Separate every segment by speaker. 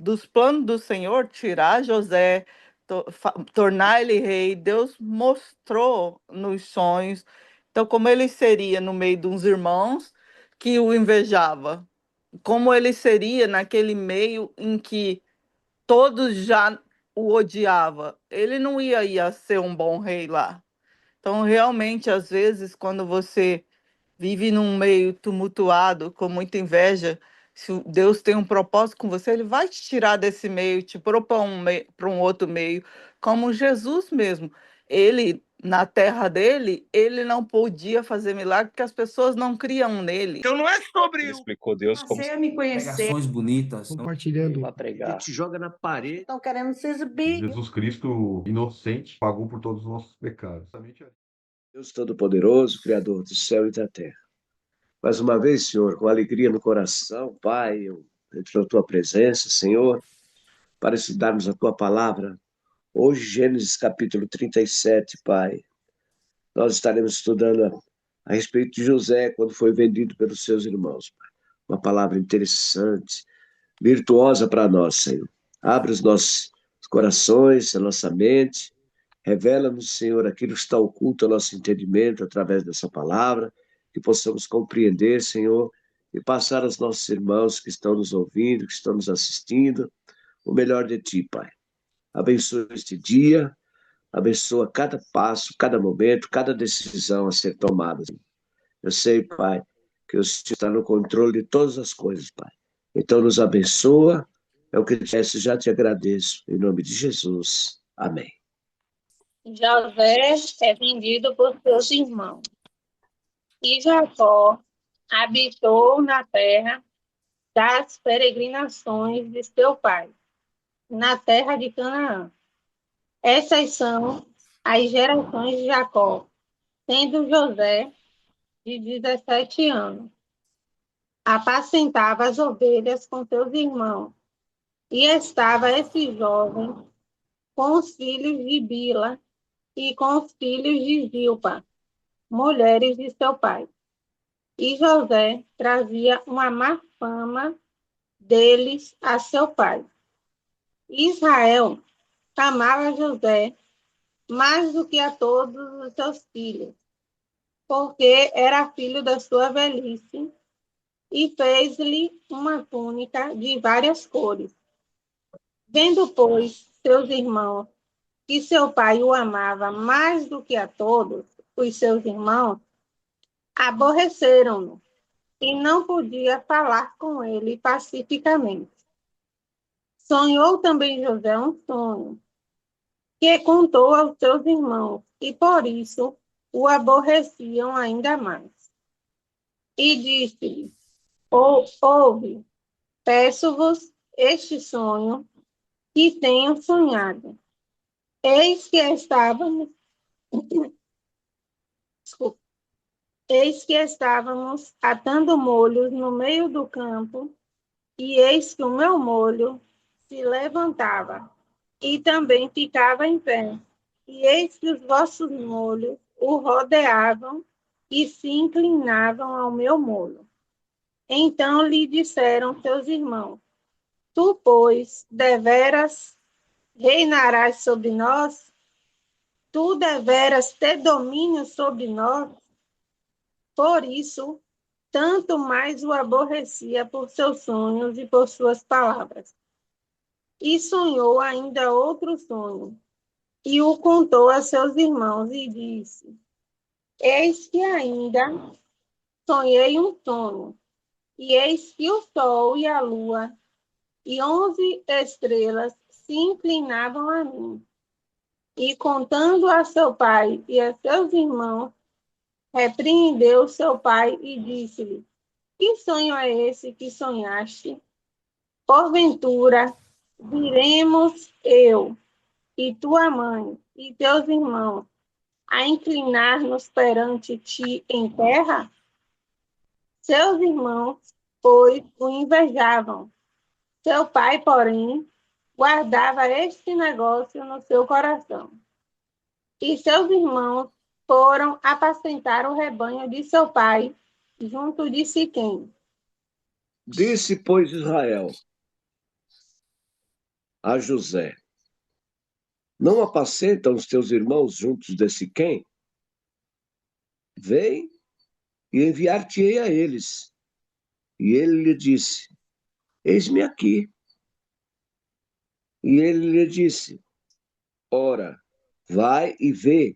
Speaker 1: dos planos do Senhor tirar José, tornar ele rei, Deus mostrou nos sonhos. Então, como ele seria no meio de uns irmãos que o invejava, como ele seria naquele meio em que todos já o odiavam. Ele não ia ser um bom rei lá. Então, realmente, às vezes, quando você vive num meio tumultuado, com muita inveja, se Deus tem um propósito com você, ele vai te tirar desse meio, te propor para um outro meio, como Jesus mesmo. Ele, na terra dele, ele não podia fazer milagre porque as pessoas não criam nele. Então não é sobre
Speaker 2: Ele explicou Deus como
Speaker 3: Passei a me conhecer.
Speaker 4: Pregações bonitas.
Speaker 5: Compartilhando.
Speaker 2: para pregar.
Speaker 6: Te joga na parede.
Speaker 3: Estão querendo se exibir.
Speaker 7: Jesus Cristo, inocente, pagou por todos os nossos pecados.
Speaker 6: Deus Todo-Poderoso, Criador do céu e da terra. Mais uma vez, Senhor, com alegria no coração, Pai, eu entro na Tua presença, Senhor, para estudarmos a Tua palavra. Hoje, Gênesis capítulo 37, Pai. Nós estaremos estudando a respeito de José, quando foi vendido pelos seus irmãos, Pai. Uma palavra interessante, virtuosa para nós, Senhor. Abre os nossos corações, a nossa mente. Revela-nos, Senhor, aquilo que está oculto ao nosso entendimento através dessa palavra, que possamos compreender, Senhor, e passar aos nossos irmãos que estão nos ouvindo, que estão nos assistindo, o melhor de Ti, Pai. Abençoa este dia, abençoa cada passo, cada momento, cada decisão a ser tomada. Eu sei, Pai, que o Senhor está no controle de todas as coisas, Pai. Então nos abençoa, é o que peço, já te agradeço, em nome de Jesus. Amém.
Speaker 8: José é vendido por seus irmãos. E Jacó habitou na terra das peregrinações de seu pai, na terra de Canaã. Essas são as gerações de Jacó, sendo José de 17 anos. Apacentava as ovelhas com seus irmãos, e estava esse jovem com os filhos de Bila e com os filhos de Zilpa, mulheres de seu pai. E José trazia uma má fama deles a seu pai. Israel amava José mais do que a todos os seus filhos, porque era filho da sua velhice, e fez-lhe uma túnica de várias cores. Vendo, pois, seus irmãos que seu pai o amava mais do que a todos os seus irmãos, aborreceram-no, e não podia falar com ele pacificamente. Sonhou também José um sonho, que contou aos seus irmãos, e por isso o aborreciam ainda mais. E disse-lhe: ouve, peço-vos este sonho que tenho sonhado. Eis que estávamos atando molhos no meio do campo, e eis que o meu molho se levantava, e também ficava em pé. E eis que os vossos molhos o rodeavam, e se inclinavam ao meu molho. Então lhe disseram seus irmãos: tu, pois, deveras reinarás sobre nós? Tu deveras ter domínio sobre nós? Por isso, tanto mais o aborrecia por seus sonhos e por suas palavras. E sonhou ainda outro sonho, e o contou a seus irmãos, e disse: eis que ainda sonhei um sonho, e eis que o sol e a lua e 11 estrelas se inclinavam a mim. E contando a seu pai e a seus irmãos, repreendeu seu pai e disse-lhe: que sonho é esse que sonhaste? Porventura, viremos eu e tua mãe e teus irmãos a inclinar-nos perante ti em terra? Seus irmãos, pois, o invejavam. Seu pai, porém, guardava este negócio no seu coração. E seus irmãos foram apacentar o rebanho de seu pai, junto de Siquém.
Speaker 6: Disse, pois, Israel: a José: Não apacentam os teus irmãos juntos de Siquém? Vem e enviar-te-ei a eles. E ele lhe disse: Eis-me aqui. E ele lhe disse: Ora, vai e vê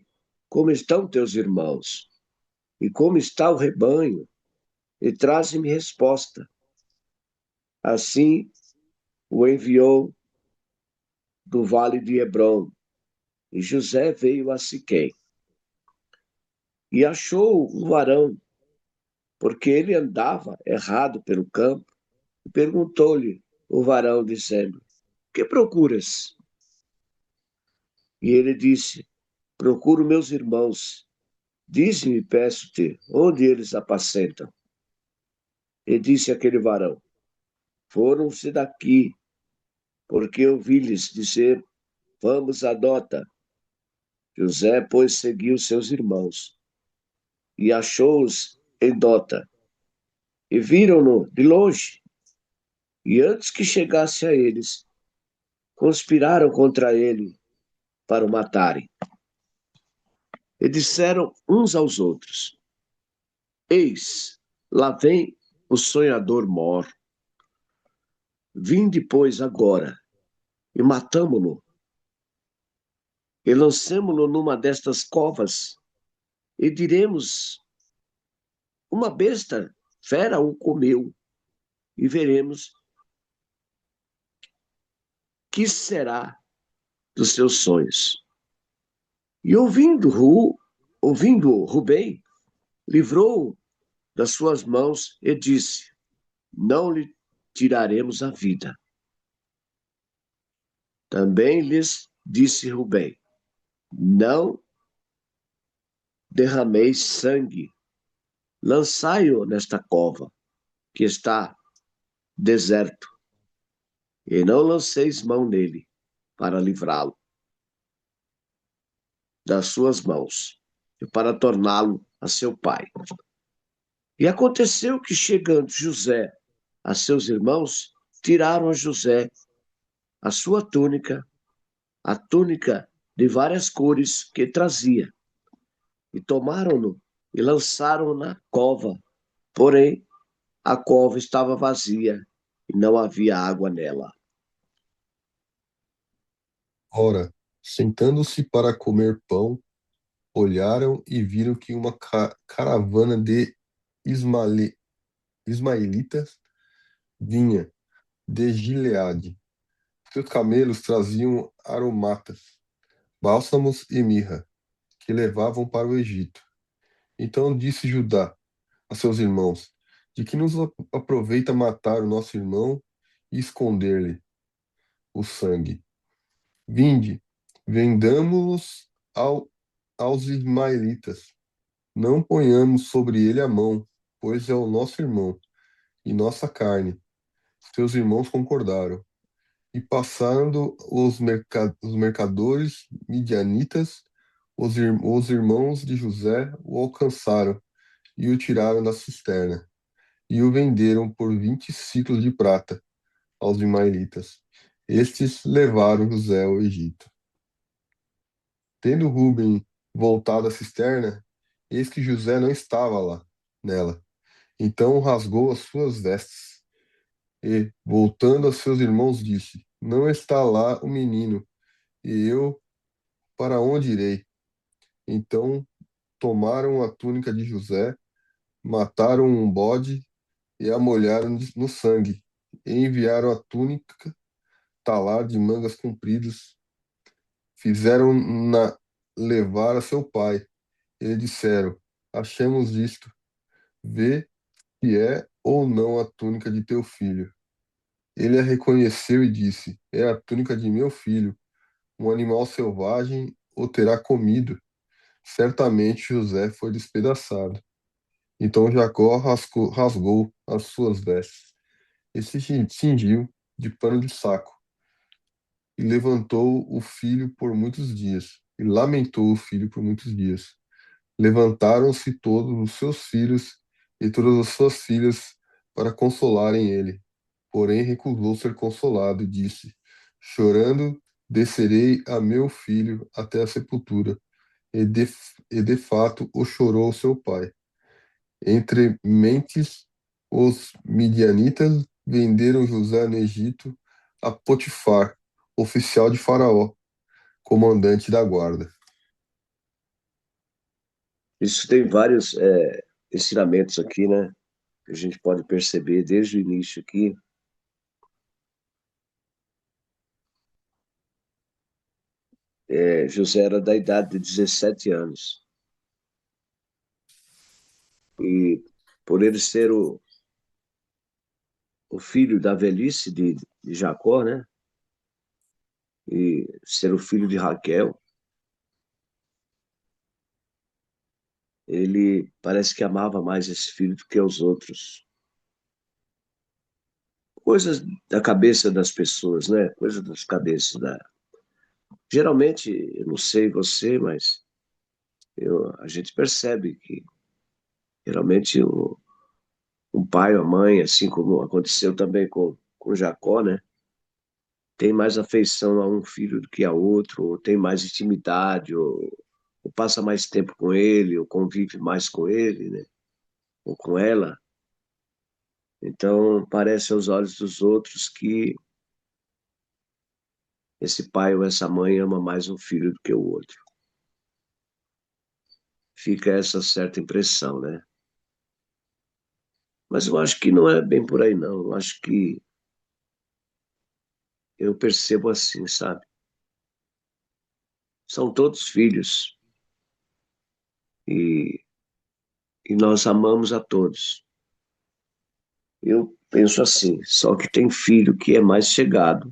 Speaker 6: como estão teus irmãos, e como está o rebanho, e traze-me resposta. Assim o enviou do vale de Hebrom, e José veio a Siquém. E achou um varão, porque ele andava errado pelo campo, e perguntou-lhe o varão, dizendo: Que procuras? E ele disse: Procuro meus irmãos. Dize-me, peço-te, onde eles apacentam? E disse aquele varão: Foram-se daqui, porque eu vi-lhes dizer: Vamos, adota. José, pois, seguiu seus irmãos e achou-os em Dota. E viram-no de longe. E antes que chegasse a eles, conspiraram contra ele para o matarem. E disseram uns aos outros: Eis, lá vem o sonhador mor. Vinde, pois, agora, e matamo-lo, e lancemo-lo numa destas covas, e diremos: Uma besta fera o comeu, e veremos que será dos seus sonhos. E ouvindo Rubem, livrou-o das suas mãos e disse: Não lhe tiraremos a vida. Também lhes disse Rubem: Não derrameis sangue, lançai-o nesta cova, que está deserto, e não lanceis mão nele, para livrá-lo das suas mãos, e para torná-lo a seu pai. E aconteceu que, chegando José a seus irmãos, tiraram a José a sua túnica, a túnica de várias cores que trazia, e tomaram-no e lançaram-no na cova. Porém, a cova estava vazia e não havia água nela.
Speaker 2: Ora, sentando-se para comer pão, olharam e viram que uma caravana de ismaeli- ismaelitas vinha de Gileade. Seus camelos traziam aromatas, bálsamos e mirra, que levavam para o Egito. Então disse Judá a seus irmãos: De que nos aproveita matar o nosso irmão e esconder-lhe o sangue? Vinde, vendamo-los aos ismaelitas. Não ponhamos sobre ele a mão, pois é o nosso irmão e nossa carne. Seus irmãos concordaram. E passando os mercadores midianitas, os irmãos de José o alcançaram e o tiraram da cisterna, e o venderam por 20 ciclos de prata aos ismaelitas. Estes levaram José ao Egito. Tendo Rúben voltado à cisterna, eis que José não estava lá, nela. Então rasgou as suas vestes e, voltando a seus irmãos, disse: Não está lá o menino, e eu para onde irei? Então tomaram a túnica de José, mataram um bode e a molharam no sangue, e enviaram a túnica talar de mangas compridas, fizeram-na levar a seu pai. E disseram: Achamos isto, vê se é ou não a túnica de teu filho. Ele a reconheceu e disse: É a túnica de meu filho. Um animal selvagem o terá comido. Certamente José foi despedaçado. Então Jacó rasgou as suas vestes e se cingiu de pano de saco, e levantou o filho por muitos dias, e lamentou o filho por muitos dias. Levantaram-se todos os seus filhos e todas as suas filhas para consolarem ele. Porém recusou ser consolado e disse: Chorando, descerei a meu filho até a sepultura, e de fato o chorou seu pai. Entre mentes, os midianitas venderam José no Egito a Potifar, oficial de Faraó, comandante da guarda.
Speaker 6: Isso tem vários ensinamentos aqui, né? Que a gente pode perceber desde o início aqui. José era da idade de 17 anos. E por ele ser o filho da velhice de Jacó, né? E ser o filho de Raquel, ele parece que amava mais esse filho do que os outros. Coisas da cabeça das pessoas, né? Coisas das cabeças da. Geralmente, eu não sei você, mas a gente percebe que geralmente um pai ou a mãe, assim como aconteceu também com Jacó, né? Tem mais afeição a um filho do que a outro, ou tem mais intimidade, ou passa mais tempo com ele, ou convive mais com ele, né? Ou com ela. Então, parece aos olhos dos outros que esse pai ou essa mãe ama mais um filho do que o outro. Fica essa certa impressão, né? Mas eu acho que não é bem por aí, não. Eu acho que eu percebo assim, sabe? São todos filhos e, e nós amamos a todos. Eu penso assim, só que tem filho que é mais chegado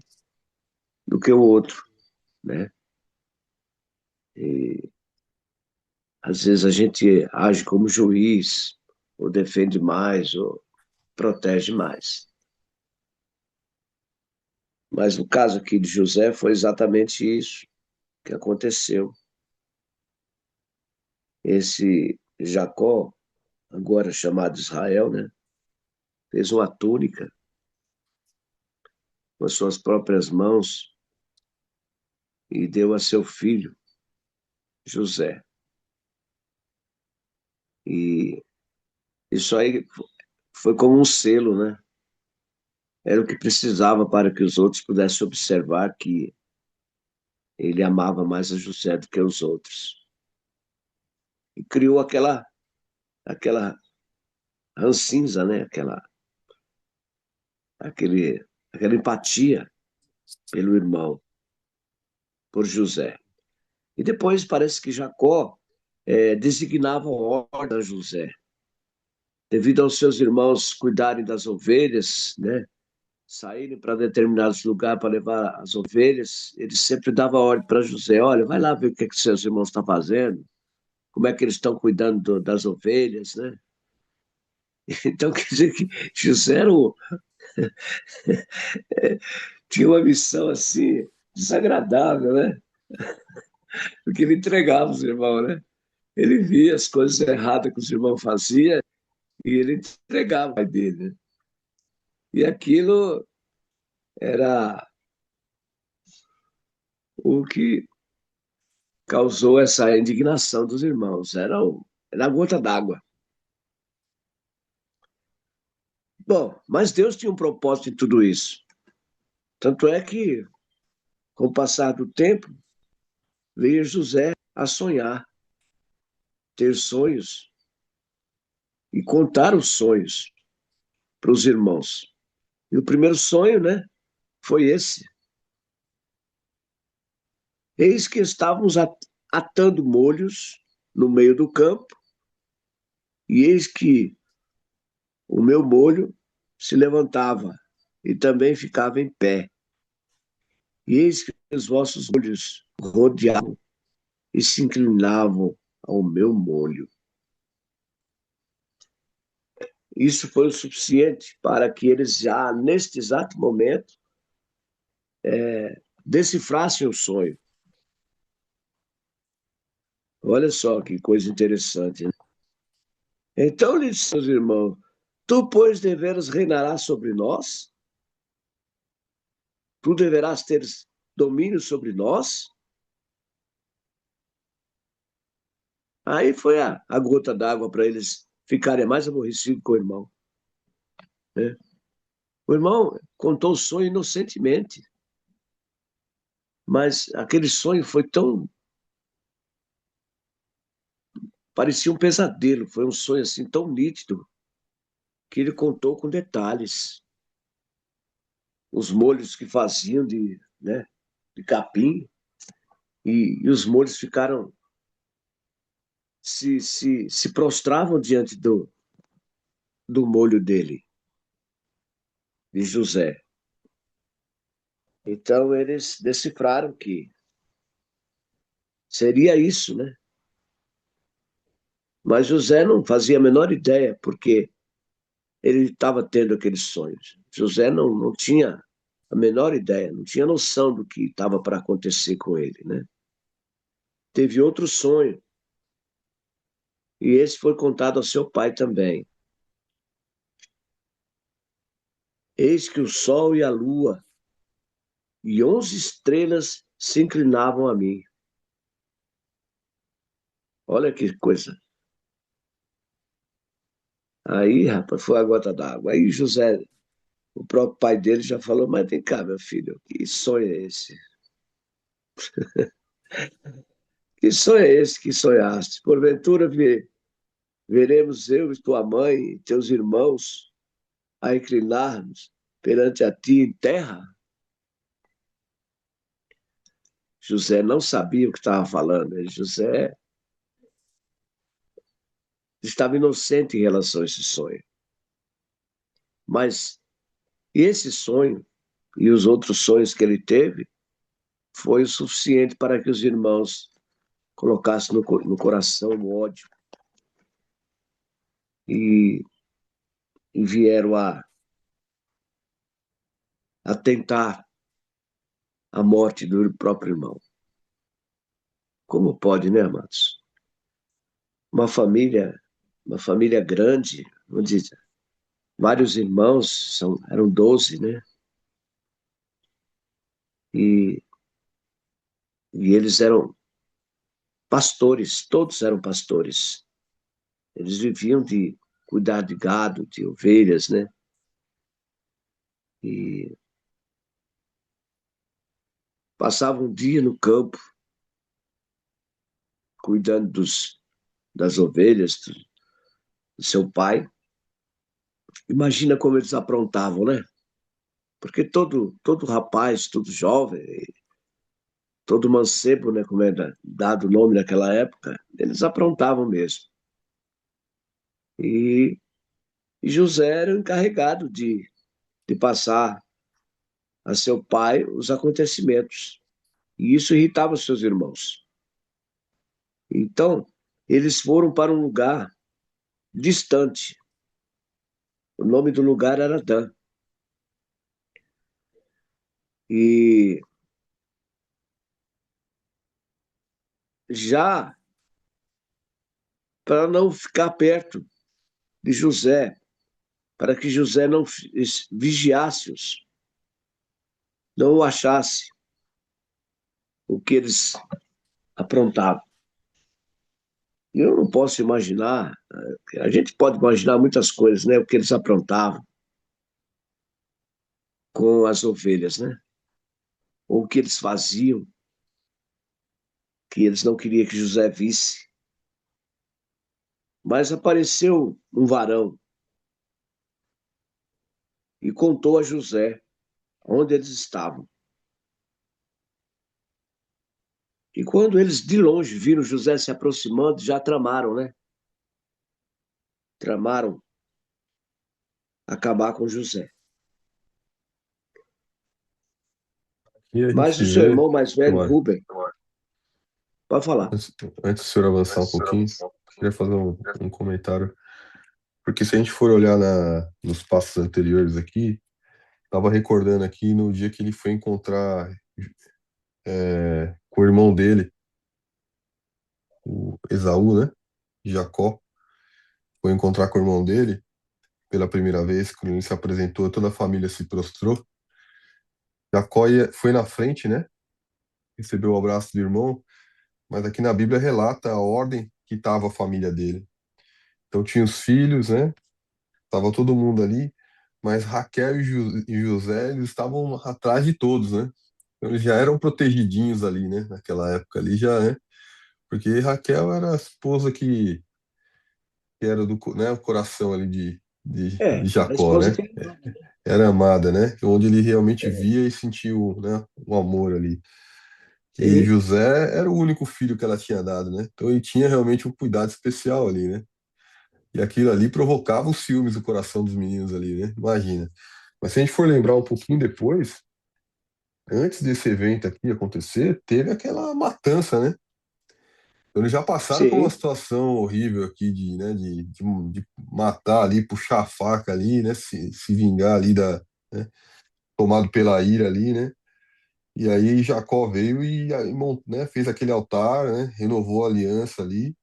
Speaker 6: do que o outro, né? E às vezes a gente age como juiz, ou defende mais, ou protege mais. Mas no caso aqui de José foi exatamente isso que aconteceu. Esse Jacó, agora chamado Israel, né? Fez uma túnica com as suas próprias mãos e deu a seu filho, José. E isso aí foi como um selo, né? Era o que precisava para que os outros pudessem observar que ele amava mais a José do que os outros. E criou aquela rancinza, né? Aquela empatia pelo irmão, por José. E depois parece que Jacó designava ordem a José, devido aos seus irmãos cuidarem das ovelhas, né? Saírem para determinados lugares para levar as ovelhas, ele sempre dava ordem para José: olha, vai lá ver o que, que seus irmãos estão fazendo, como é que eles estão cuidando das ovelhas, né? Então, quer dizer que José tinha uma missão assim, desagradável, né? Porque ele entregava os irmãos, né? Ele via as coisas erradas que os irmãos faziam e ele entregava o pai dele, né? E aquilo era o que causou essa indignação dos irmãos. Era a gota d'água. Bom, mas Deus tinha um propósito em tudo isso. Tanto é que, com o passar do tempo, veio José a sonhar, ter sonhos e contar os sonhos para os irmãos. E o primeiro sonho, né, foi esse. Eis que estávamos atando molhos no meio do campo, e eis que o meu molho se levantava e também ficava em pé. E eis que os vossos molhos rodeavam e se inclinavam ao meu molho. Isso foi o suficiente para que eles já, neste exato momento, decifrassem o sonho. Olha só que coisa interessante, né? Então lhe disse aos irmãos: tu, pois, deveras reinarás sobre nós? tu deverás ter domínio sobre nós? Aí foi a gota d'água para eles ficarem mais aborrecidos com o irmão, né? O irmão contou o sonho inocentemente, mas aquele sonho foi tão... parecia um pesadelo, foi um sonho assim tão nítido que ele contou com detalhes. Os molhos que faziam né, de capim, e os molhos ficaram... se prostravam diante do molho dele, de José. Então eles decifraram que seria isso, né? Mas José não fazia a menor ideia, porque ele estava tendo aqueles sonhos. José não tinha a menor ideia, não tinha noção do que estava para acontecer com ele, né? Teve outro sonho, e esse foi contado ao seu pai também. Eis que o sol e a lua e 11 estrelas se inclinavam a mim. Olha que coisa. Aí, rapaz, foi a gota d'água. Aí José, o próprio pai dele, já falou: mas vem cá, meu filho, que sonho é esse? Que sonho é esse que sonhaste? Porventura veremos eu e tua mãe e teus irmãos a inclinar-nos perante a ti em terra? José não sabia o que estava falando. José estava inocente em relação a esse sonho. Mas esse sonho e os outros sonhos que ele teve foi o suficiente para que os irmãos colocassem no coração o ódio e vieram a tentar a morte do próprio irmão. Como pode, né, amados? Uma família grande, vamos dizer, vários irmãos, eram 12, né? E eles eram pastores, todos eram pastores. Eles viviam de cuidar de gado, de ovelhas, né? E passavam um dia no campo, cuidando das ovelhas do seu pai. Imagina como eles aprontavam, né? Porque todo rapaz, todo jovem, todo mancebo, né, como era dado o nome naquela época, eles aprontavam mesmo. E José era o encarregado de passar a seu pai os acontecimentos. E isso irritava os seus irmãos. Então, eles foram para um lugar distante. O nome do lugar era Dan. E já para não ficar perto de José, para que José não vigiasse-os, não o achasse o que eles aprontavam. Eu não posso imaginar, a gente pode imaginar muitas coisas, né? O que eles aprontavam com as ovelhas, né? Ou o que eles faziam, que eles não queriam que José visse. Mas apareceu um varão e contou a José onde eles estavam. E quando eles de longe viram José se aproximando, já tramaram, né? Tramaram acabar com José.
Speaker 2: E a
Speaker 6: Mas
Speaker 2: gente
Speaker 6: o seu
Speaker 2: vê,
Speaker 6: irmão mais velho,
Speaker 2: Mário,
Speaker 6: Rubem, pode falar.
Speaker 2: antes do senhor avançar um pouquinho, queria fazer um comentário. Porque se a gente for olhar nos passos anteriores aqui, estava recordando aqui no dia que ele foi encontrar com o irmão dele, o Esaú, né? Jacó, foi encontrar com o irmão dele pela primeira vez, quando ele se apresentou, toda a família se prostrou. Foi na frente, né? Recebeu o abraço do irmão, mas aqui na Bíblia relata a ordem que estava a família dele. Então tinha os filhos, né? Tava todo mundo ali, mas Raquel e José, eles estavam atrás de todos, né? Então, eles já eram protegidinhos ali, né? Naquela época ali já, né? Porque Raquel era a esposa que era né? O coração ali de
Speaker 6: A
Speaker 2: Jacó,
Speaker 6: esposa
Speaker 2: né?
Speaker 6: que ele amava.
Speaker 2: Era amada, né? Onde ele realmente
Speaker 6: É,
Speaker 2: via e sentiu, né? O amor ali. E
Speaker 6: sim,
Speaker 2: José era o único filho que ela tinha dado, né? Então ele tinha realmente um cuidado especial ali, né? E aquilo ali provocava os ciúmes do coração dos meninos ali, né? Imagina. Mas se a gente for lembrar um pouquinho depois, antes desse evento aqui acontecer, teve aquela matança, né? Então, eles já passaram por uma
Speaker 6: sim.
Speaker 2: situação horrível aqui né, de matar ali, puxar a faca ali, né? Se vingar ali né, tomado pela ira ali, né? E aí Jacó veio e aí, né, fez aquele altar, né? Renovou a aliança ali.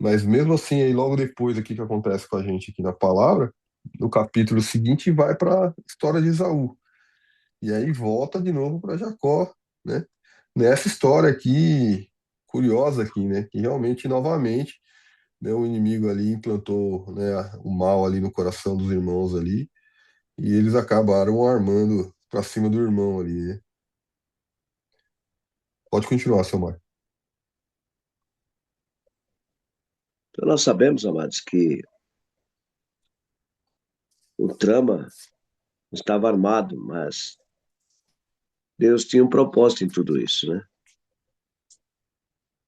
Speaker 2: Mas mesmo assim, aí logo depois aqui que acontece com a gente aqui na palavra, no capítulo seguinte vai para a história de Esaú. E aí volta de novo para Jacó, né? Nessa história aqui, curiosa aqui, né? Que realmente, novamente, né, o inimigo ali implantou, né, o mal ali no coração dos irmãos ali, e eles acabaram armando para cima do irmão ali, né? Pode continuar, seu Marco.
Speaker 6: Então nós sabemos, amados, que o trama estava armado, mas Deus tinha um propósito em tudo isso, né?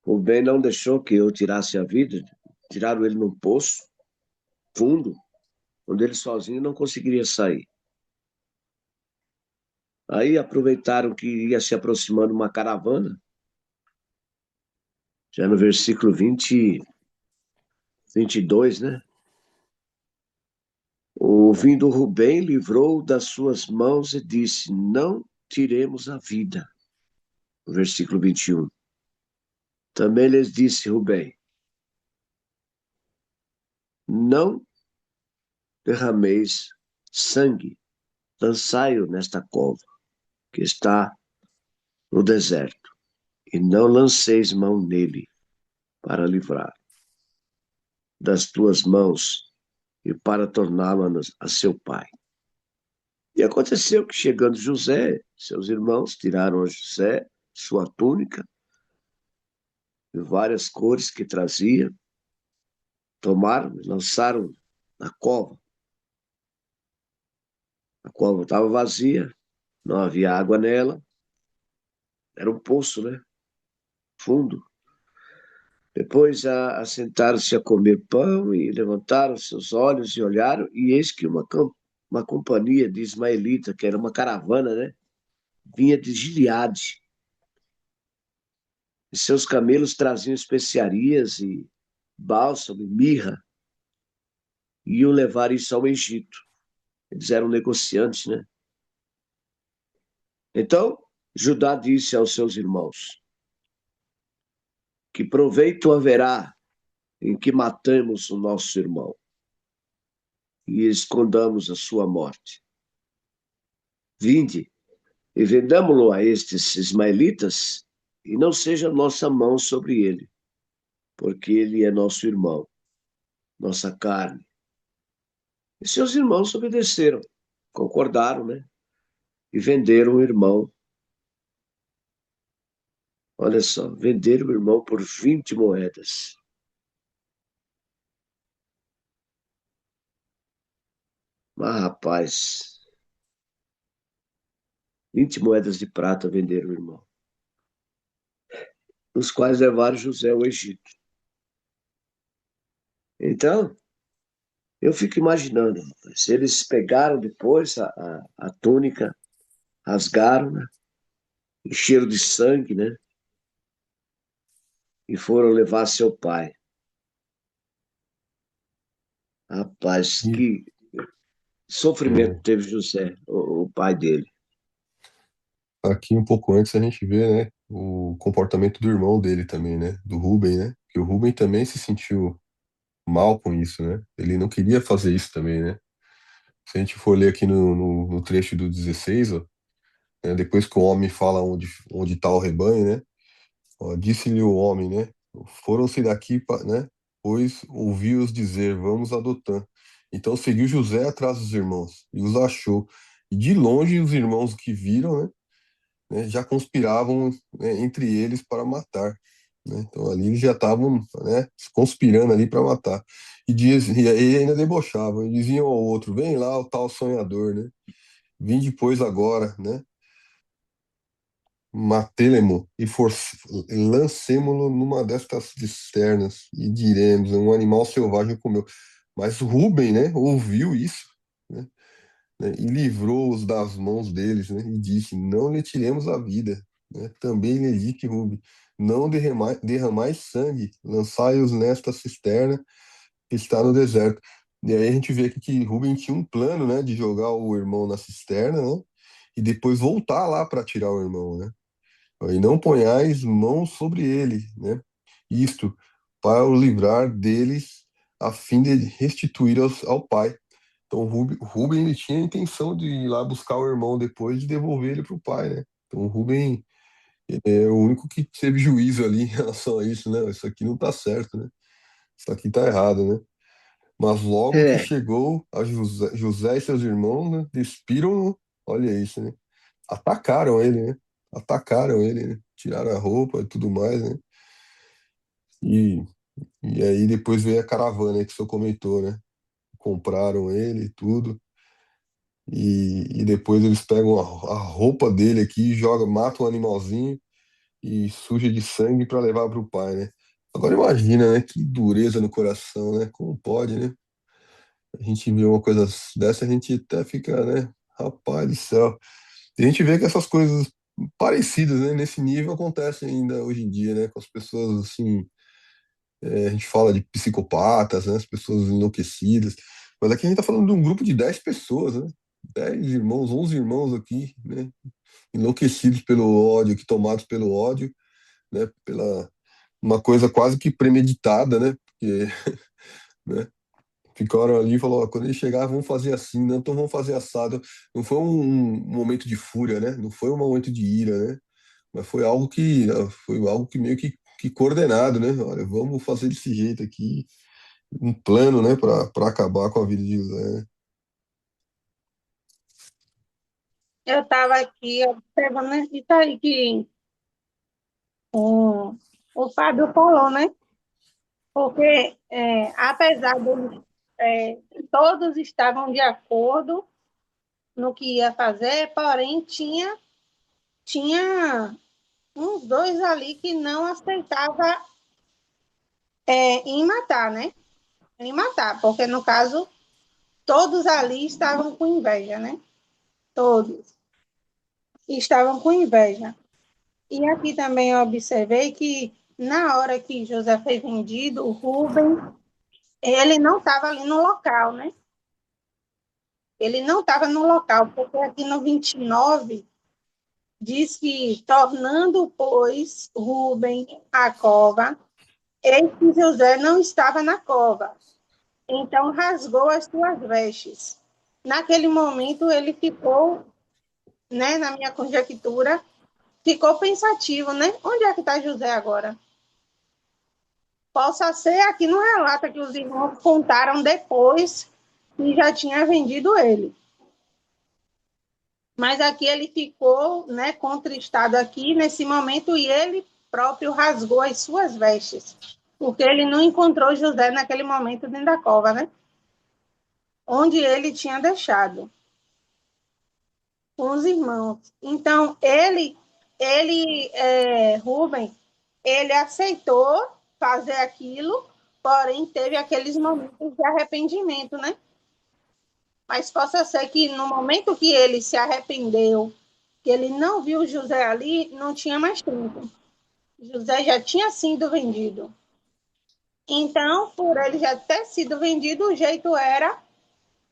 Speaker 6: O bem não deixou que eu tirasse a vida, tiraram ele num poço fundo, onde ele sozinho não conseguiria sair. Aí aproveitaram que ia se aproximando uma caravana, já no versículo 22, né? O vindo Rubem livrou das suas mãos e disse: Não tiremos a vida. No versículo 21. Também lhes disse Rubem: Não derrameis sangue, lançai-o nesta cova que está no deserto, e não lanceis mão nele para livrar das tuas mãos e para torná-lo a seu pai. E aconteceu que, chegando José, seus irmãos tiraram a José sua túnica de várias cores que trazia, tomaram e lançaram na cova. A cova estava vazia, não havia água nela, era um poço, né? Fundo. Depois assentaram-se a comer pão e levantaram seus olhos e olharam, e eis que uma companhia de ismaelita, que era uma caravana, né? Vinha de Gileade. E seus camelos traziam especiarias e bálsamo e mirra, e iam levar isso ao Egito. Eles eram negociantes, né? Então, Judá disse aos seus irmãos: Que proveito haverá em que matemos o nosso irmão e escondamos a sua morte? Vinde e vendamo-lo a estes ismaelitas, e não seja nossa mão sobre ele, porque ele é nosso irmão, nossa carne. E seus irmãos obedeceram, concordaram, né? E venderam o irmão. Olha só, venderam o irmão por 20 moedas. Mas, rapaz, 20 moedas de prata venderam o irmão, os quais levaram José ao Egito. Então, eu fico imaginando, se eles pegaram depois a túnica, rasgaram, né? Encheram de sangue, né? E foram levar seu pai. Rapaz,
Speaker 2: E,
Speaker 6: que sofrimento
Speaker 2: é,
Speaker 6: teve José, o pai dele.
Speaker 2: aqui um pouco antes a gente vê, né, o comportamento do irmão dele também, né, do Rubem, né, que o Rubem também se sentiu mal com isso, né, ele não queria fazer isso também, né. Se a gente for ler aqui no trecho do 16, ó, né? Depois que o homem fala onde está o rebanho, né? Ó, disse-lhe o homem, né? Foram-se daqui, né? Pois ouviu-os dizer, vamos a Dotã. Então seguiu José atrás dos irmãos e os achou. E de longe os irmãos que viram, né, já conspiravam, né, entre eles para matar, né? Então ali eles já estavam, né, conspirando ali para matar. E aí ainda debochavam, e diziam ao outro, vem lá o tal sonhador, né? Vinde, pois, agora, né? Matemo e lancemo-lo numa destas cisternas e diremos, um animal selvagem comeu. Mas Rúben, né, ouviu isso, né, e livrou-os das mãos deles, né, e disse, não lhe tiremos a vida, né. Também lhe disse Rúben, não derramai sangue, lançai-os nesta cisterna que está no deserto. E aí a gente vê aqui que Rúben tinha um plano, né, de jogar o irmão na cisterna, né, e depois voltar lá para tirar o irmão, né. E não ponhais mão sobre ele, né? Isto para o livrar deles, a fim de restituir ao pai. Então, Rubem ele tinha a intenção de ir lá buscar o irmão depois e devolver ele para o pai, né? Então, o Rubem é o único que teve juízo ali em relação a isso, né? Isso aqui não tá certo, né? Isso aqui tá errado, né? Mas logo que
Speaker 6: É,
Speaker 2: chegou a José e seus irmãos, né, despiram, olha isso, né? Atacaram ele, né? Atacaram ele, né? Tiraram a roupa e tudo mais, né? E, e aí depois veio a caravana que o senhor comentou, né? Compraram ele e tudo. E depois eles pegam a roupa dele aqui, joga, matam um animalzinho e suja de sangue para levar para o pai, né? Agora imagina, né? Que dureza no coração, né? Como pode, né? A gente vê uma coisa dessa, a gente até fica, né? Rapaz do céu. E a gente vê que essas coisas parecidas, né, nesse nível acontecem ainda hoje em dia, né, com as pessoas assim, a gente fala de psicopatas, né, as pessoas enlouquecidas, mas aqui a gente tá falando de um grupo de 10 pessoas, né, 10 irmãos, 11 irmãos aqui, né, enlouquecidos pelo ódio, que tomados pelo ódio, né, pela uma coisa quase que premeditada, né, porque, né, ficaram ali e falou, ó, quando ele chegar, vamos fazer assim, né? Então vamos fazer assado. Não foi um momento de fúria, né? Não foi um momento de ira, né? Mas foi algo que meio que coordenado, né? Olha, vamos fazer desse jeito aqui, um plano, né, para acabar com a vida de José, né?
Speaker 8: Eu estava aqui observando isso aí que o, o Fábio falou, né? Porque, apesar de todos estavam de acordo no que ia fazer, porém tinha uns dois ali que não aceitava em matar, né? Em matar, porque no caso todos ali estavam com inveja, né? Todos estavam com inveja. E aqui também eu observei que na hora que José foi vendido, o Rubem, ele não estava ali no local, né? Ele não estava no local, porque aqui no 29 diz que, tornando, pois, Rubem a cova, eis que José não estava na cova. Então rasgou as suas vestes. Naquele momento ele ficou, né, na minha conjectura, ficou pensativo, né? Onde é que está José agora? Possa ser, aqui no relato que os irmãos contaram depois que já tinha vendido ele. Mas aqui ele ficou, né, contristado aqui nesse momento e ele próprio rasgou as suas vestes, porque ele não encontrou José naquele momento dentro da cova, né? Onde ele tinha deixado com os irmãos. Então, Rubem, ele aceitou fazer aquilo, porém teve aqueles momentos de arrependimento, né? Mas possa ser que no momento que ele se arrependeu, que ele não viu José ali, não tinha mais tempo. José já tinha sido vendido. Então, por ele já ter sido vendido, o jeito era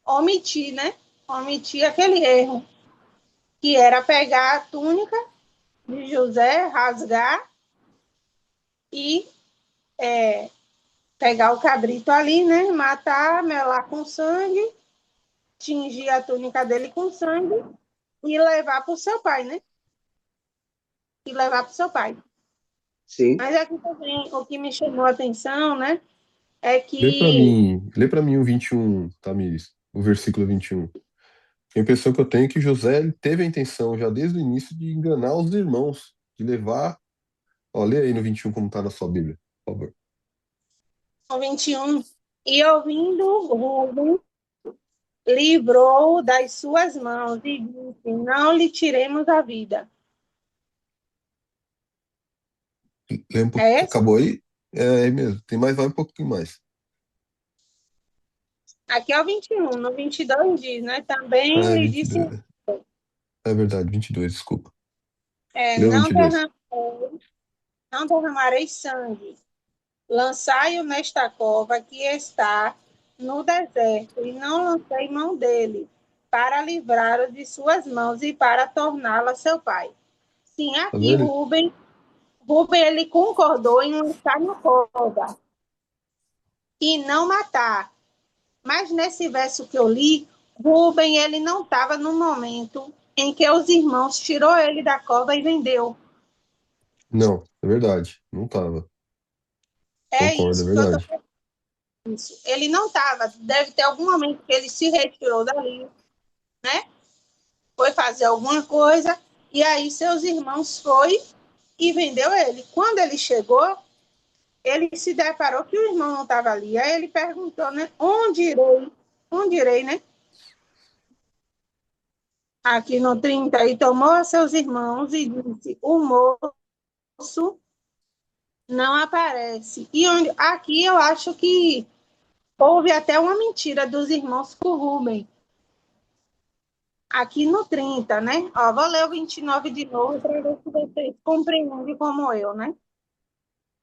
Speaker 8: omitir, né? Omitir aquele erro, que era pegar a túnica de José, rasgar e pegar o cabrito ali, né? Matar, melar com sangue, tingir a túnica dele com sangue e levar para o seu pai, né? E levar para o seu pai.
Speaker 6: Sim.
Speaker 8: Mas aqui também o que me chamou a atenção, né? É que
Speaker 2: Lê para mim o 21, Tamires, o versículo 21. A impressão que eu tenho é que José ele teve a intenção já desde o início de enganar os irmãos, de levar. Ó, lê aí no 21 como está na sua Bíblia, por favor.
Speaker 8: o 21, e ouvindo Rubem, livrou das suas mãos e disse: Não lhe tiremos a vida.
Speaker 2: Lê um pouco,
Speaker 8: É esse?
Speaker 2: acabou aí? É aí mesmo. Tem mais, vai um pouquinho mais.
Speaker 8: Aqui é o 21, no 22 diz, né? Também
Speaker 2: Ah, é
Speaker 8: lhe disse:
Speaker 2: 22. É verdade, 22, desculpa. Lê o
Speaker 8: Não
Speaker 2: 22.
Speaker 8: não derramarei sangue. Lançai-o nesta cova que está no deserto, e não lancei mão dele, para livrá-lo de suas mãos e para torná-lo seu pai. Sim,
Speaker 2: Tá
Speaker 8: aqui
Speaker 2: vendo?
Speaker 8: Rubem ele concordou em lançar na cova e não matar. Mas nesse verso que eu li, Rubem ele não estava no momento em que os irmãos tirou ele da cova e vendeu.
Speaker 2: Não, é verdade. Não tava.
Speaker 8: É
Speaker 2: Concordo, é
Speaker 8: isso que eu estou
Speaker 2: verdade.
Speaker 8: falando. Ele não estava. Deve ter algum momento que ele se retirou dali, né? Foi fazer alguma coisa e aí seus irmãos foi e vendeu ele. Quando ele chegou, ele se deparou que o irmão não estava ali. Aí ele perguntou, né? Onde irei? Onde irei, né? Aqui no 30, e tomou a seus irmãos e disse: O moço não aparece. E aqui eu acho que houve até uma mentira dos irmãos com Rubem. Aqui no 30, né? Ó, vou ler o 29 de novo para ver se vocês compreendem como eu, né?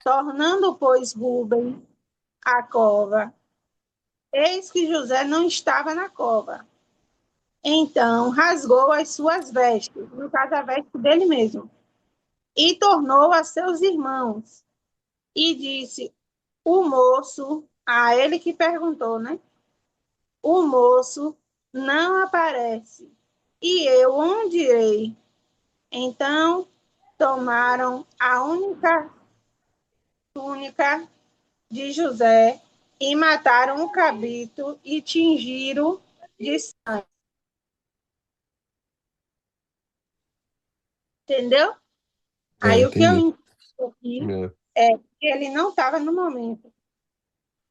Speaker 8: Tornando, pois, Rubem à cova, eis que José não estava na cova. Então rasgou as suas vestes, no caso a veste dele mesmo, e tornou a seus irmãos. E disse: O moço, a ele que perguntou, né? O moço não aparece. E eu onde irei? Então tomaram a única túnica de José e mataram o cabrito e tingiram de sangue. Entendeu?
Speaker 2: É,
Speaker 8: Aí o que eu
Speaker 2: entendi.
Speaker 8: entendo aqui
Speaker 2: É,
Speaker 8: é que ele não estava no momento.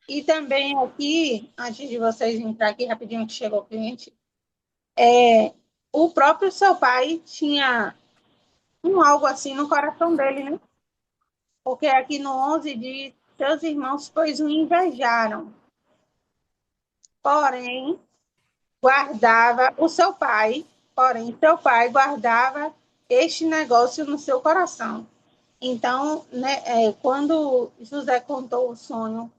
Speaker 8: E também aqui, antes de vocês entrar aqui rapidinho que chegou o cliente, o próprio seu pai tinha algo assim no coração dele, né? Porque aqui no 11 diz, seus irmãos, pois o invejaram. Porém, guardava o seu pai, porém, seu pai guardava este negócio no seu coração. Então, né, quando José contou o sonho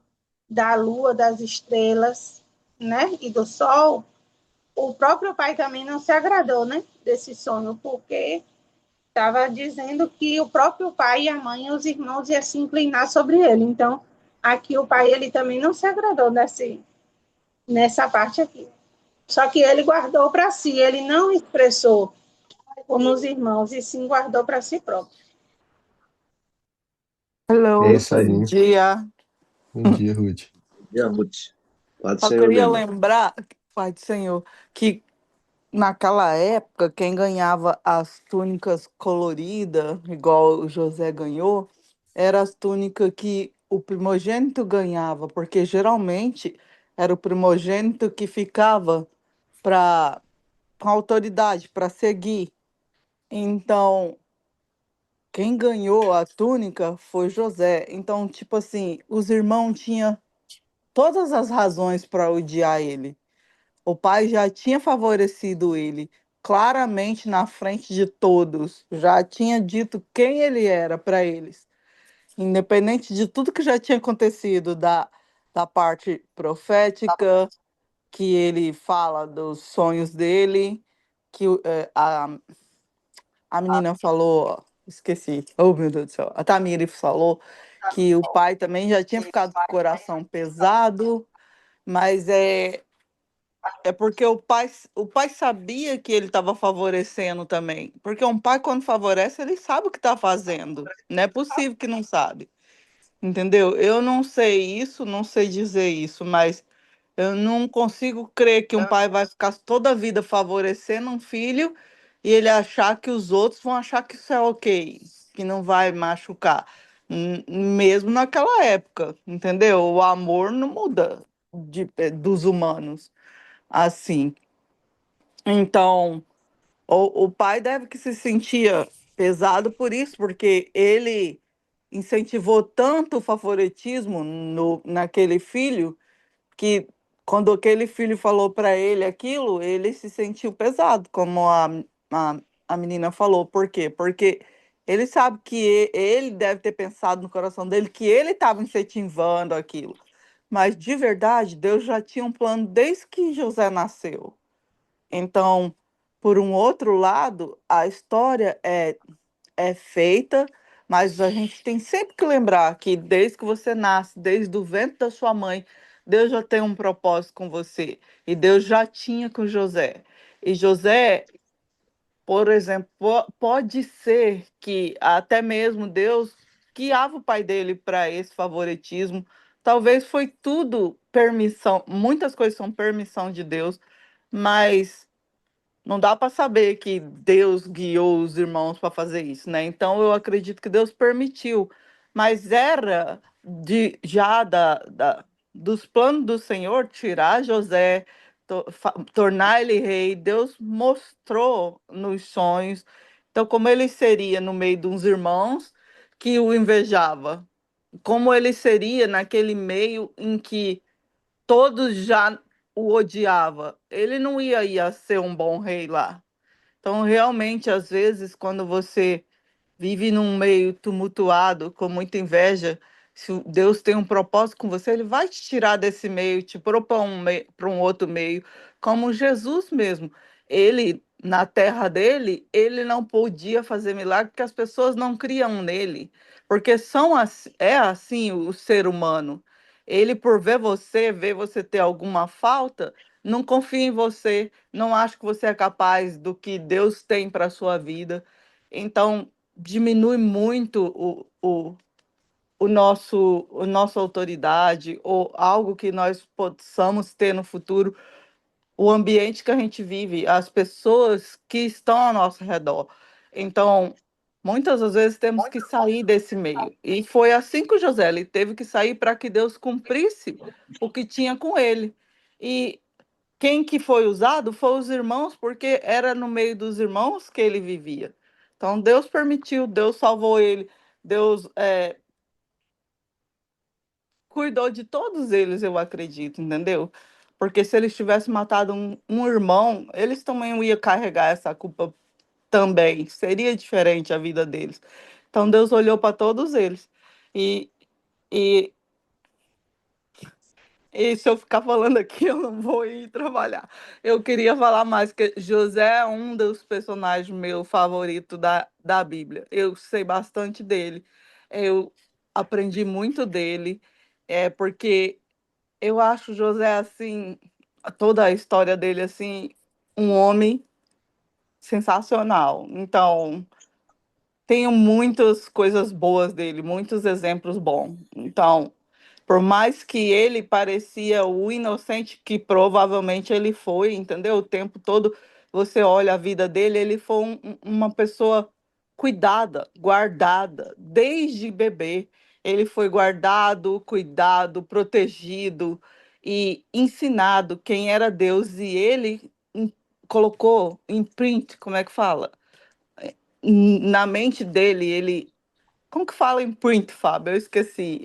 Speaker 8: da lua, das estrelas, né, e do sol, o próprio pai também não se agradou, né, desse sonho, porque estava dizendo que o próprio pai e a mãe, os irmãos, iam se inclinar sobre ele. Então, aqui o pai ele também não se agradou nessa parte aqui. Só que ele guardou para si, ele não expressou como os irmãos, e sim guardou para si próprio.
Speaker 6: É
Speaker 1: Hello,
Speaker 6: isso aí.
Speaker 1: bom
Speaker 2: passarinho.
Speaker 1: dia.
Speaker 2: Bom dia, Ruth.
Speaker 6: Dia, Ruth. Pode
Speaker 1: Só
Speaker 6: ser, meu
Speaker 1: queria
Speaker 6: irmão.
Speaker 1: lembrar, Pai do Senhor, que naquela época, quem ganhava as túnicas coloridas, igual o José ganhou, eram as túnicas que o primogênito ganhava, porque geralmente era o primogênito que ficava para com autoridade, para seguir. Então, quem ganhou a túnica foi José. Então, tipo assim, os irmãos tinham todas as razões para odiar ele. O pai já tinha favorecido ele claramente na frente de todos, já tinha dito quem ele era para eles, independente de tudo que já tinha acontecido da parte profética, que ele fala dos sonhos dele, que a menina falou, esqueci, oh meu Deus do céu, a Tamiri falou que o pai também já tinha ficado com o coração pesado, mas É porque o pai sabia que ele estava favorecendo também. Porque um pai, quando favorece, ele sabe o que está fazendo. Não é possível que não sabe. Entendeu? Eu não sei isso, não sei dizer isso, mas eu não consigo crer que um pai vai ficar toda a vida favorecendo um filho e ele achar que os outros vão achar que isso é ok, que não vai machucar. Mesmo naquela época, entendeu? O amor não muda dos humanos assim. Então, o pai deve que se sentia pesado por isso, porque ele incentivou tanto o favoritismo naquele filho que quando aquele filho falou para ele aquilo, ele se sentiu pesado, como a menina falou. Por quê? Porque ele sabe que ele deve ter pensado no coração dele que ele estava incentivando aquilo. Mas de verdade, Deus já tinha um plano desde que José nasceu. Então, por um outro lado, a história é feita, mas a gente tem sempre que lembrar que desde que você nasce, desde o ventre da sua mãe, Deus já tem um propósito com você. E Deus já tinha com José. E José, por exemplo, pode ser que até mesmo Deus guiava o pai dele para esse favoritismo. Talvez foi tudo permissão, muitas coisas são permissão de Deus, mas não dá para saber que Deus guiou os irmãos para fazer isso, né? Então eu acredito que Deus permitiu, mas era já dos planos do Senhor tirar José, tornar ele rei. Deus mostrou nos sonhos. Então, como ele seria no meio de uns irmãos que o invejava, como ele seria naquele meio em que todos já o odiavam. Ele não ia ser um bom rei lá. Então, realmente, às vezes, quando você vive num meio tumultuado, com muita inveja, se Deus tem um propósito com você, ele vai te tirar desse meio, te pôr para um outro meio, como Jesus mesmo. Ele, na terra dele, ele não podia fazer milagre porque as pessoas não criam nele, porque é assim o ser humano. Ele, por ver você ter alguma falta, não confia em você, não acha que você é capaz do que Deus tem para a sua vida. Então, diminui muito o nossa autoridade ou algo que nós possamos ter no futuro, o ambiente que a gente vive, as pessoas que estão ao nosso redor. Então, muitas das vezes temos que sair desse meio. E foi assim que o José, ele teve que sair para que Deus cumprisse o que tinha com ele. E quem que foi usado foi os irmãos, porque era no meio dos irmãos que ele vivia. Então Deus permitiu, Deus salvou ele, Deus cuidou de todos eles, eu acredito, entendeu? Porque se eles tivessem matado um irmão, eles também iam carregar essa culpa também. Seria diferente a vida deles. Então Deus olhou para todos eles. E, e E se eu ficar falando aqui, eu não vou ir trabalhar. Eu queria falar mais, que José é um dos personagens meu favorito da Bíblia. Eu sei bastante dele. Eu aprendi muito dele, porque eu acho José, assim, toda a história dele, assim, um homem sensacional. Então, tenho muitas coisas boas dele, muitos exemplos bons. Então, por mais que ele parecia o inocente que provavelmente ele foi, entendeu? O tempo todo você olha a vida dele, ele foi uma pessoa cuidada, guardada, desde bebê. Ele foi guardado, cuidado, protegido e ensinado quem era Deus, e ele colocou imprint, como é que fala? Na mente dele, ele. Como que fala imprint, Fábio? Eu esqueci.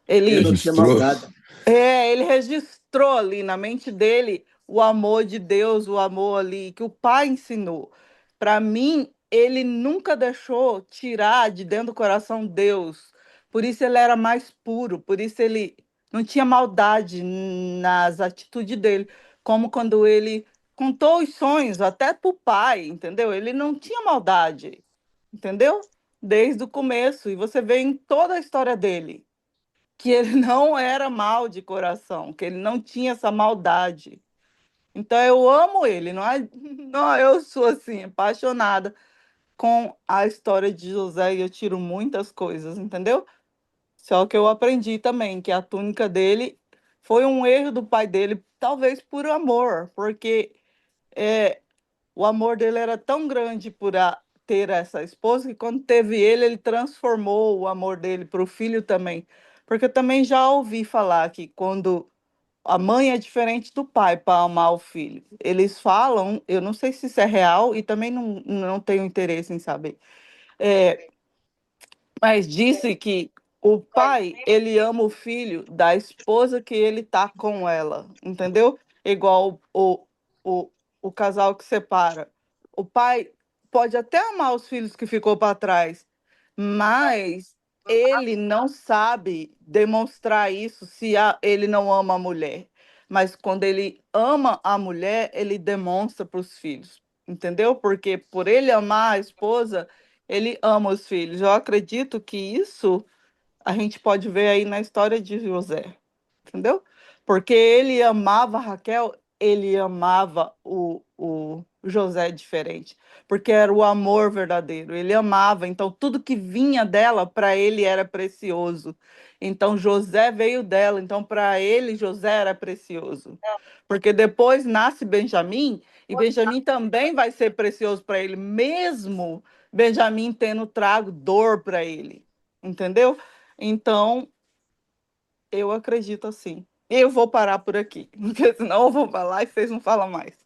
Speaker 6: Ele
Speaker 1: Ele
Speaker 6: não tinha
Speaker 2: Registrou?
Speaker 6: maldade.
Speaker 1: ele registrou ali na mente dele o amor de Deus, o amor ali que o pai ensinou. Para mim, ele nunca deixou tirar de dentro do coração Deus. Por isso ele era mais puro, por isso ele não tinha maldade nas atitudes dele, como quando ele contou os sonhos até para o pai, entendeu? Ele não tinha maldade, entendeu? Desde o começo, e você vê em toda a história dele que ele não era mal de coração, que ele não tinha essa maldade. Então eu amo ele, não é? Não, eu sou assim, apaixonada com a história de José e eu tiro muitas coisas, entendeu? Só que eu aprendi também que a túnica dele foi um erro do pai dele, talvez por amor, porque é, o amor dele era tão grande por ter essa esposa que quando teve ele, ele transformou o amor dele para o filho também. Porque eu também já ouvi falar que quando a mãe é diferente do pai para amar o filho. Eles falam, eu não sei se isso é real e também não tenho interesse em saber. É, mas disse que o pai, ele ama o filho da esposa que ele tá com ela, entendeu? Igual o, o casal que separa. O pai pode até amar os filhos que ficou para trás, mas ele não sabe demonstrar isso se ele não ama a mulher. Mas quando ele ama a mulher, ele demonstra para os filhos, entendeu? Porque por ele amar a esposa, ele ama os filhos. Eu acredito que isso a gente pode ver aí na história de José, entendeu? Porque ele amava Raquel, ele amava o José diferente, porque era o amor verdadeiro, ele amava, então tudo que vinha dela para ele era precioso. Então José veio dela, então para ele José era precioso. Porque depois nasce Benjamim, e Benjamim também vai ser precioso para ele, mesmo Benjamim tendo trago dor para ele, entendeu? Então, eu acredito assim. Eu vou parar por aqui, porque senão eu vou falar e vocês não falam mais.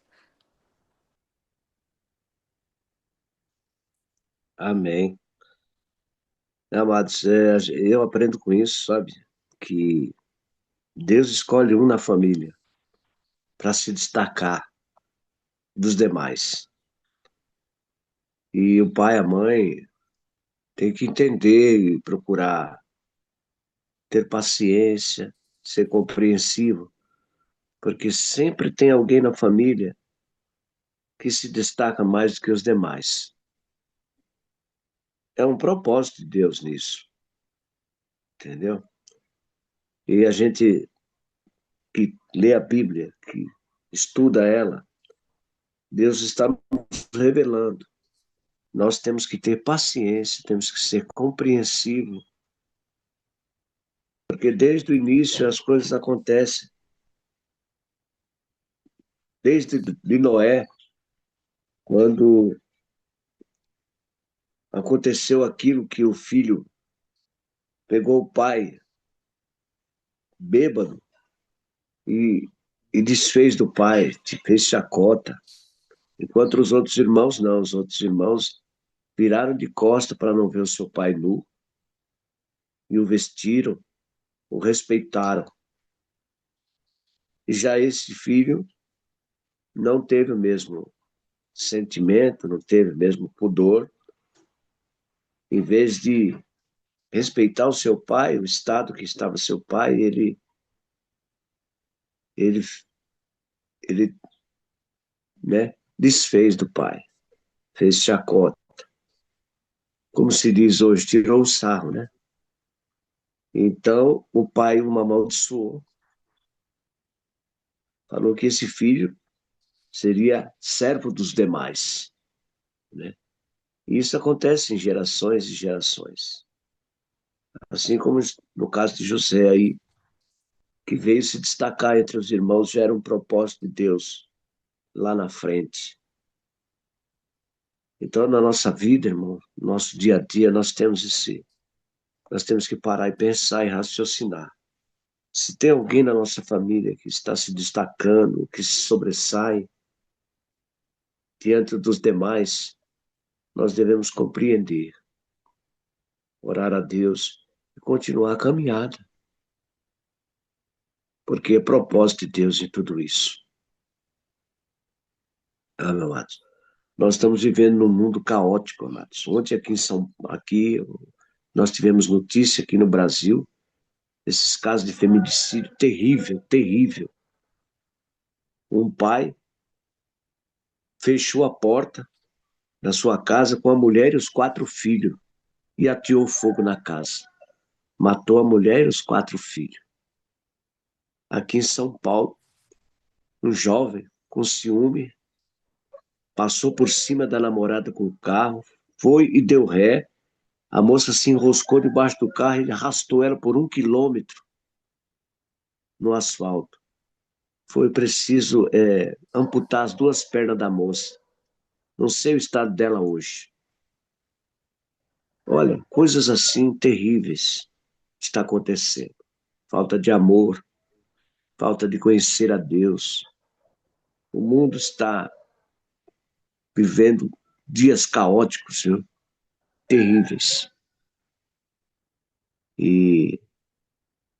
Speaker 6: Amém. Amados, eu aprendo com isso, sabe? Que Deus escolhe um na família para se destacar dos demais. E o pai e a mãe têm que entender e procurar ter paciência, ser compreensivo, porque sempre tem alguém na família que se destaca mais do que os demais. É um propósito de Deus nisso, entendeu? E a gente que lê a Bíblia, que estuda ela, Deus está nos revelando. Nós temos que ter paciência, temos que ser compreensivos, porque desde o início as coisas acontecem. Desde de Noé, quando aconteceu aquilo que o filho pegou o pai bêbado e, e desfez do pai, fez chacota, enquanto os outros irmãos não, os outros irmãos viraram de costa para não ver o seu pai nu e o vestiram, o respeitaram. E já esse filho não teve o mesmo sentimento, não teve o mesmo pudor. Em vez de respeitar o seu pai, o estado que estava seu pai, ele, ele, né, desfez do pai, fez chacota. Como se diz hoje, tirou o sarro, né? Então, o pai o amaldiçoou, falou que esse filho seria servo dos demais, né? E isso acontece em gerações e gerações. Assim como no caso de José aí, que veio se destacar entre os irmãos, já era um propósito de Deus lá na frente. Então, na nossa vida, irmão, no nosso dia a dia, nós temos que parar e pensar e raciocinar. Se tem alguém na nossa família que está se destacando, que se sobressai diante dos demais, nós devemos compreender, orar a Deus e continuar a caminhada, porque é propósito de Deus em tudo isso. Ah, meu amados, nós estamos vivendo num mundo caótico, amados. Ontem aqui nós tivemos notícia aqui no Brasil, esses casos de feminicídio terrível, terrível. Um pai fechou a porta da sua casa com a mulher e os 4 filhos e ateou fogo na casa. Matou a mulher e os 4 filhos. Aqui em São Paulo, um jovem com ciúme, passou por cima da namorada com o carro, foi e deu ré. A moça se enroscou debaixo do carro e ele arrastou ela por 1 quilômetro no asfalto. Foi preciso amputar as 2 pernas da moça. Não sei o estado dela hoje. Olha, coisas assim terríveis está acontecendo. Falta de amor, falta de conhecer a Deus. O mundo está vivendo dias caóticos, viu? Terríveis. E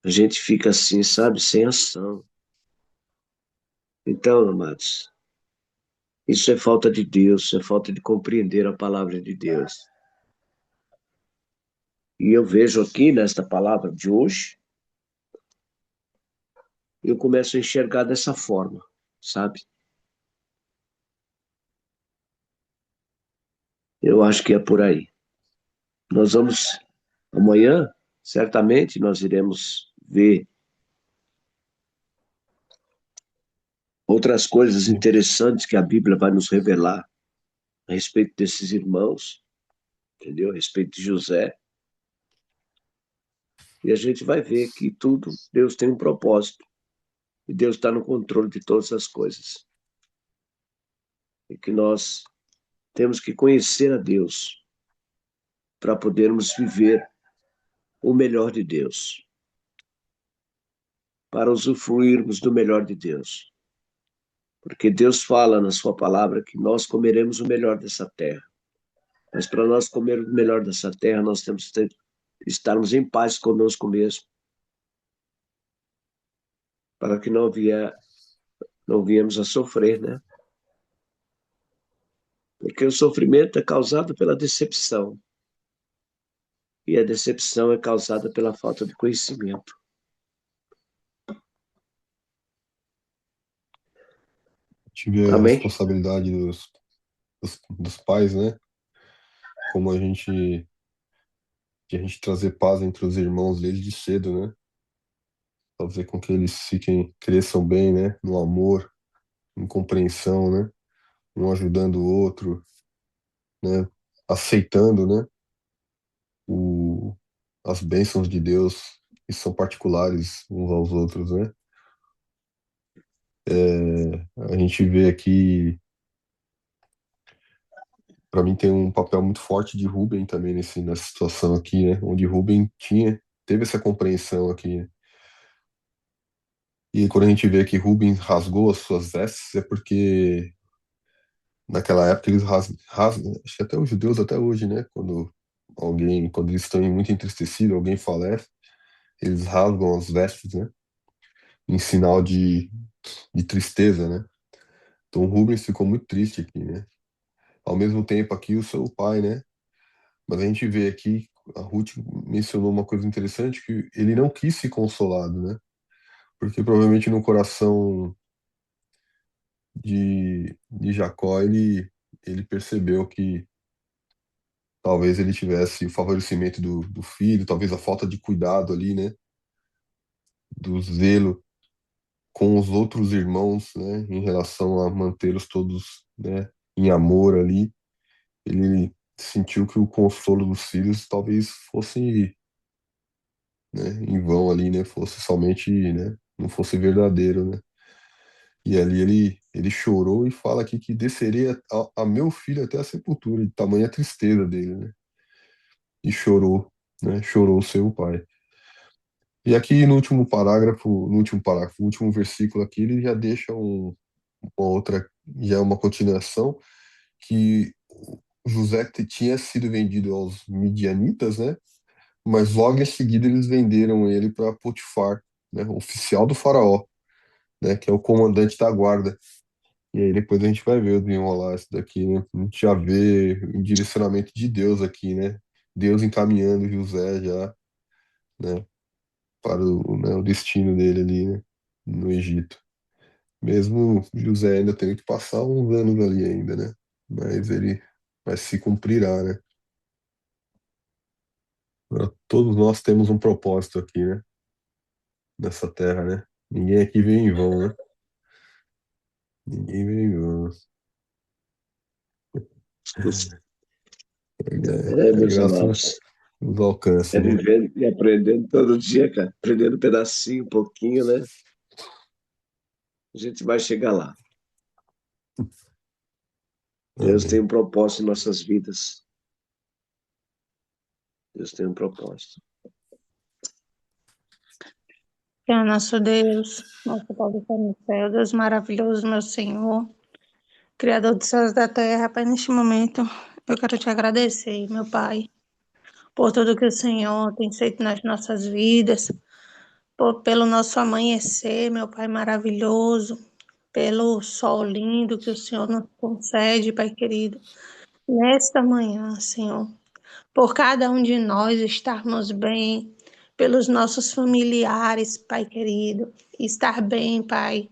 Speaker 6: a gente fica assim, sabe, sem ação. Então, amados, isso é falta de Deus, é falta de compreender a palavra de Deus. E eu vejo aqui nesta palavra de hoje, eu começo a enxergar dessa forma, sabe? Eu acho que é por aí. Nós vamos, amanhã, certamente, nós iremos ver outras coisas
Speaker 2: Sim.
Speaker 6: interessantes que a Bíblia vai nos revelar a respeito desses irmãos, entendeu? A respeito de José. E a gente vai ver que tudo, Deus tem um propósito. E Deus está no controle de todas as coisas. E que nós temos que conhecer a Deus para podermos viver o melhor de Deus, para usufruirmos do melhor de Deus. Porque Deus fala na sua palavra que nós comeremos o melhor dessa terra. Mas para nós comermos o melhor dessa terra, nós temos que estarmos em paz conosco mesmo, para que não viemos a sofrer, né? Porque o sofrimento é causado pela decepção. E a decepção é causada pela falta de conhecimento.
Speaker 2: Tive a
Speaker 6: Amém?
Speaker 2: responsabilidade dos pais, né? Como de a gente trazer paz entre os irmãos desde cedo, né? Fazer com que eles cresçam bem, né? No amor, em compreensão, né? Um ajudando o outro, né? Aceitando, né? O, as bênçãos de Deus que são particulares uns aos outros, né? A gente vê aqui, para mim tem um papel muito forte de Rubem também nessa situação aqui, né? Onde Rubem teve essa compreensão aqui, né? E quando a gente vê que Rubens rasgou as suas vestes, é porque naquela época eles rasgam, acho que até os judeus até hoje, né? Quando eles estão muito entristecidos, alguém falece, eles rasgam as vestes, né? Em sinal de tristeza, né? Então Rubens ficou muito triste aqui, né? Ao mesmo tempo aqui o seu pai, né? Mas a gente vê aqui, a Ruth mencionou uma coisa interessante, que ele não quis ser consolado, né? Porque provavelmente no coração de Jacó, ele percebeu que talvez ele tivesse o favorecimento do filho, talvez a falta de cuidado ali, né? Do zelo com os outros irmãos, né? Em relação a mantê-los todos, né? Em amor ali. Ele sentiu que o consolo dos filhos talvez fosse, né? Em vão ali, né? Fosse somente, né? Não fosse verdadeiro, né? E ali ele chorou e fala aqui que descerei a meu filho até a sepultura, de tamanha tristeza dele, né? E chorou, né? Chorou o seu pai. E aqui no último versículo aqui, ele já deixa uma outra, já é uma continuação, que José tinha sido vendido aos midianitas, né? Mas logo em seguida eles venderam ele para Potifar, né? Oficial do faraó, né? Que é o comandante da guarda. E aí depois a gente vai ver o desenrolar isso daqui, né? A gente já vê o direcionamento de Deus aqui, né? Deus encaminhando José já, né? Para o destino dele ali, né? No Egito. Mesmo José ainda tendo que passar uns anos ali ainda, né? Mas ele vai se cumprirá, né? Agora, todos nós temos um propósito aqui, né? Nessa terra, né? Ninguém aqui vem em vão, né? Ninguém brigou.
Speaker 6: É,
Speaker 2: A
Speaker 6: meus
Speaker 2: graça
Speaker 6: amados.
Speaker 2: nos alcança,
Speaker 6: É
Speaker 2: né?
Speaker 6: vivendo e aprendendo todo dia, cara. Aprendendo um pedacinho, um pouquinho, né? A gente vai chegar lá. Deus tem
Speaker 2: Amém.
Speaker 6: um propósito em nossas vidas. Deus tem um propósito.
Speaker 8: Senhor nosso Deus, nosso Pai que está no céu, Deus maravilhoso, meu Senhor, Criador dos céus e da terra, Pai, neste momento eu quero te agradecer, meu Pai, por tudo que o Senhor tem feito nas nossas vidas, pelo nosso amanhecer, meu Pai maravilhoso, pelo sol lindo que o Senhor nos concede, Pai querido, nesta manhã, Senhor, por cada um de nós estarmos bem, pelos nossos familiares, Pai querido, estar bem, Pai.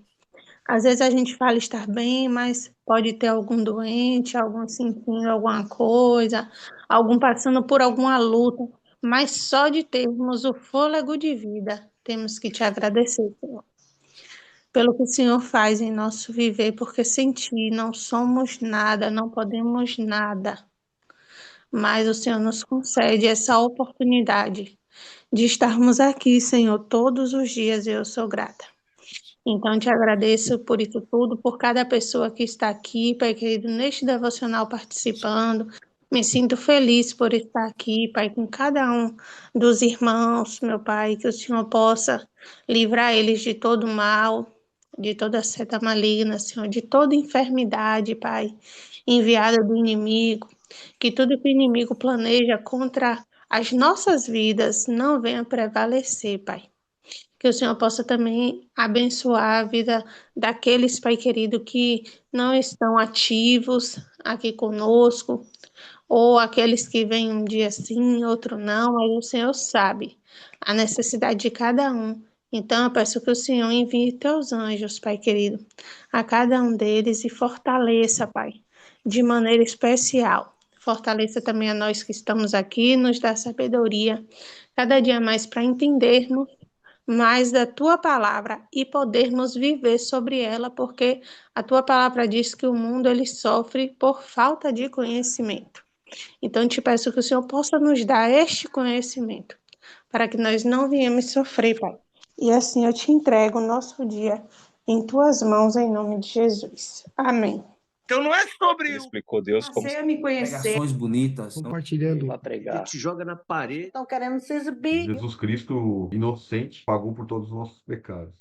Speaker 8: Às vezes a gente fala estar bem, mas pode ter algum doente, algum sentindo alguma coisa, algum passando por alguma luta, mas só de termos o fôlego de vida, temos que te agradecer, Senhor, pelo que o Senhor faz em nosso viver, porque sem ti não somos nada, não podemos nada, mas o Senhor nos concede essa oportunidade de estarmos aqui, Senhor, todos os dias, e eu sou grata. Então, te agradeço por isso tudo, por cada pessoa que está aqui, Pai querido, neste devocional participando. Me sinto feliz por estar aqui, Pai, com cada um dos irmãos, meu Pai, que o Senhor possa livrar eles de todo mal, de toda seta maligna, Senhor, de toda enfermidade, Pai, enviada do inimigo, que tudo que o inimigo planeja contra as nossas vidas não venha prevalecer, Pai. Que o Senhor possa também abençoar a vida daqueles, Pai querido, que não estão ativos aqui conosco, ou aqueles que vêm um dia sim, outro não, mas o Senhor sabe a necessidade de cada um. Então, eu peço que o Senhor envie teus anjos, Pai querido, a cada um deles e fortaleça, Pai, de maneira especial. Fortaleça também a nós que estamos aqui, nos dá sabedoria cada dia mais para entendermos mais da tua palavra e podermos viver sobre ela, porque a tua palavra diz que o mundo ele sofre por falta de conhecimento. Então te peço que o Senhor possa nos dar este conhecimento, para que nós não venhamos sofrer, Pai. E assim eu te entrego o nosso dia em tuas mãos, em nome de Jesus. Amém.
Speaker 1: Então não é sobre
Speaker 6: Ele explicou Deus como
Speaker 3: Passei a me conhecer.
Speaker 4: Pregações bonitas.
Speaker 3: Compartilhando.
Speaker 6: para pregar. Ele te joga na parede.
Speaker 3: Estão querendo se exibir.
Speaker 7: Jesus Cristo, inocente, pagou por todos os nossos pecados.